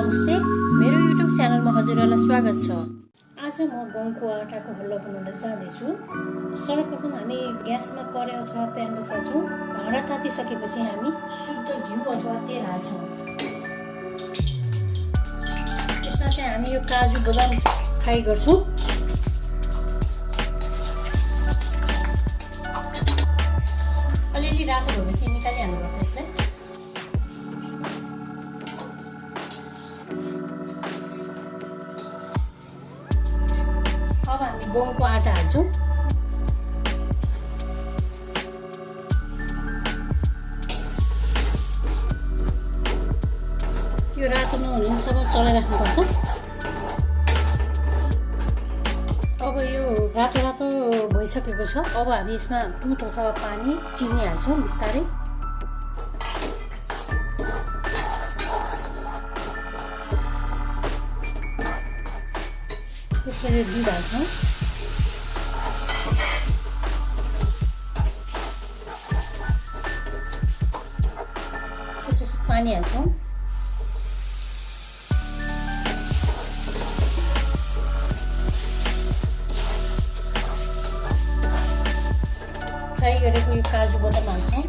नमस्ते, मेरो युट्युब च्यानलमा हजुरहरूलाई स्वागत छ। आज म गहुँको आटाको हलुवा बनाउन जाँदैछु। सर्वप्रथम हामी ग्यासमा कराही अथवा प्यान बसाल्छौँ। भाँडा तातिसकेपछि हामी शुद्ध घिउ अथवा तेल हाल्छौँ। यसमा चाहिँ हामी यो काजु बदाम फ्राई गर्छौँ। अलिअलि रातो भएपछि निकालिहाल्नुपर्छ यसलाई। अब हामी गहुँको आटा हाल्छौँ। यो रातो नहुनेसम्म चलाइराख्नुपर्छ। अब यो रातो रातो भइसकेको छ। अब हामी यसमा दुध अथवा पानी चिनी हाल्छौँ बिस्तारै। त्यसपछि दुध हाल्छौँ। त्यसपछि पानी हाल्छौँ। फ्राई गरेको यो काजु बदाम हाल्छौँ।